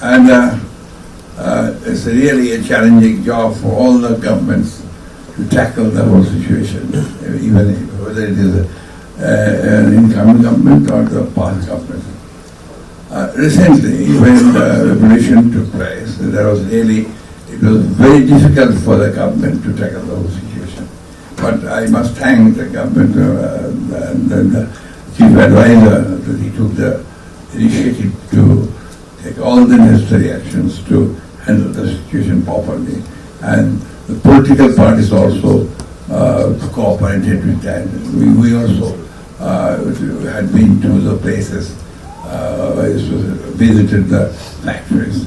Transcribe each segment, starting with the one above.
And it's really a challenging job for all the governments to tackle the whole situation, even whether it is an incoming government or the past government. Recently, when the revolution took place, it was very difficult for the government to tackle the whole situation. But I must thank the government and the chief advisor that he took the initiative to take all the necessary actions to handle the situation properly. And the political parties also cooperated with that. We also had been to the places, visited the factories.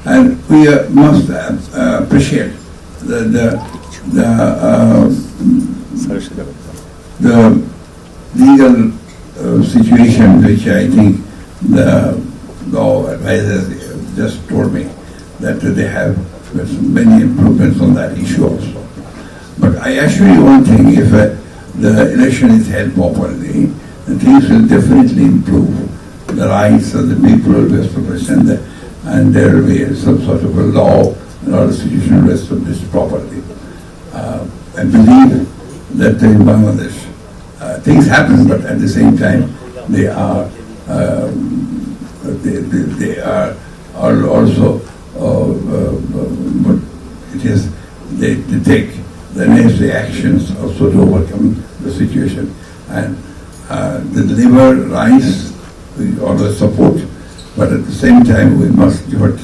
And we must appreciate the legal situation, which I think the law advisors just told me that they have many improvements on that issue also. But I assure you one thing, if the election is held properly, then things will definitely improve. The rights of the people will be established, and there will be some sort of a law and all the situation will be established properly. I believe that in Bangladesh things happen, but at the same time they are also they take the necessary actions also to overcome the situation, and the labor rights we always support, but at the same time we must do what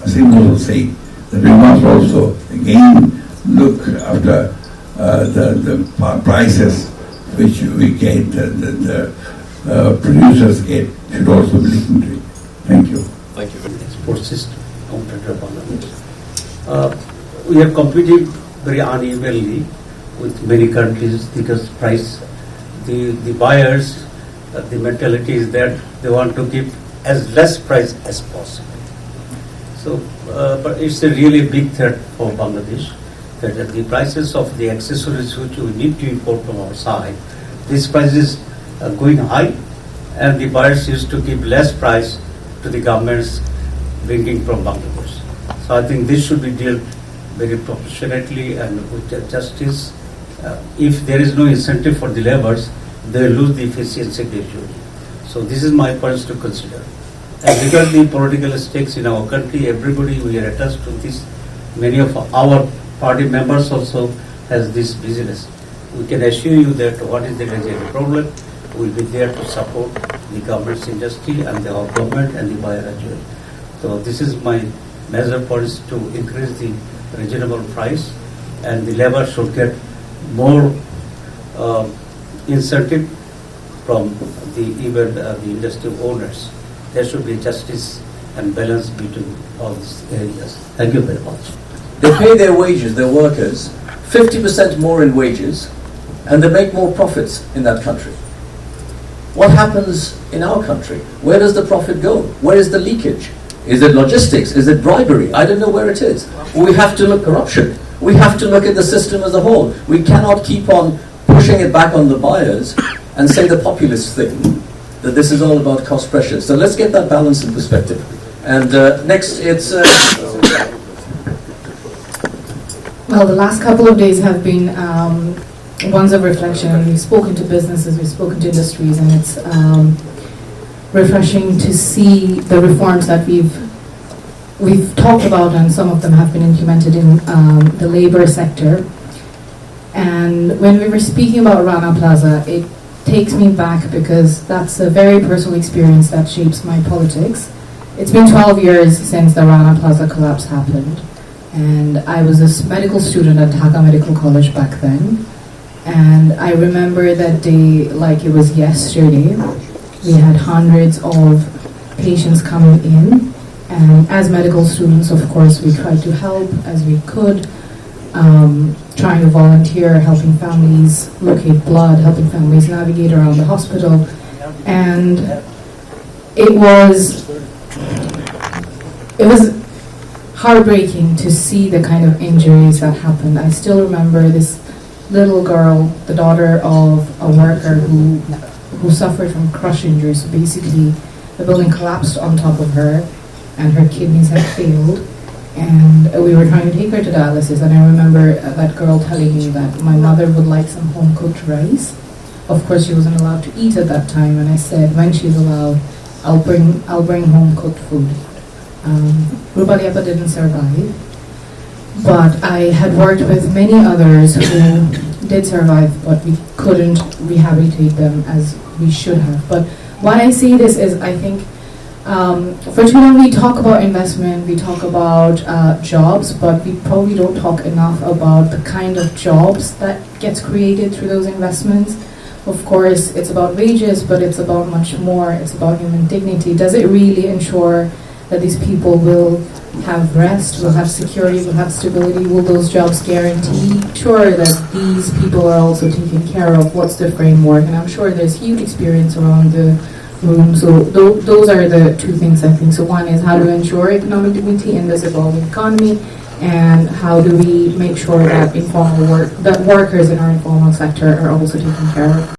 Asim will say, that we must also again look after the prices which we get, the producers get, should also be listened to. Thank you. Thank you. Export system. We are competing very unevenly with many countries because the buyers, the mentality is that they want to give as less price as possible. So, but it's a really big threat for Bangladesh that the prices of the accessories which we need to import from our side, these prices are going high, and the buyers used to give less price to the governments bringing from Bangladesh. So I think this should be dealt very proportionately and with justice. If there is no incentive for the laborers, they lose the efficiency gradually. So this is my points to consider. And because the political stakes in our country, everybody we are attached to this. Many of our party members also has this business. We can assure you that what is the legitimate problem, we will be there to support the government's industry and our government and the buyer as well. So this is my major points to increase the reasonable price, and the labor should get more incentive from the industry owners. There should be justice and balance between all these areas. Thank you very much. They pay their wages, their workers, 50% more in wages, and they make more profits in that country. What happens in our country? Where does the profit go? Where is the leakage? Is it logistics? Is it bribery? I don't know where it is. We have to look at corruption. We have to look at the system as a whole. We cannot keep on pushing it back on the buyers and say the populist thing, that this is all about cost pressure. So let's get that balance in perspective. And next, it's... Well, the last couple of days have been ones of reflection. We've spoken to businesses, we've spoken to industries, and it's refreshing to see the reforms that we've talked about, and some of them have been implemented in the labor sector. And when we were speaking about Rana Plaza, it takes me back because that's a very personal experience that shapes my politics. It's been 12 years since the Rana Plaza collapse happened, and I was a medical student at Dhaka Medical College back then. And I remember that day like it was yesterday. We had hundreds of patients coming in, and as medical students, of course, we tried to help as we could, trying to volunteer, helping families locate blood, helping families navigate around the hospital. And it was heartbreaking to see the kind of injuries that happened. I still remember this little girl, the daughter of a worker who suffered from crush injuries. So basically, the building collapsed on top of her, and her kidneys had failed, and we were trying to take her to dialysis, and I remember that girl telling me that my mother would like some home-cooked rice. Of course, she wasn't allowed to eat at that time, and I said, when she's allowed, I'll bring home-cooked food. Rubaliapa didn't survive, but I had worked with many others who did survive, but we couldn't rehabilitate them as we should have. But why I say this is, I think, for too long we talk about investment, we talk about jobs, but we probably don't talk enough about the kind of jobs that gets created through those investments. Of course, it's about wages, but it's about much more. It's about human dignity. Does it really ensure that these people will have rest, will have security, will have stability? Will those jobs guarantee? Sure, that these people are also taken care of. What's the framework? And I'm sure there's huge experience around the room. So those are the two things I think. So one is how to ensure economic dignity in this evolving economy, and how do we make sure that workers in our informal sector are also taken care of.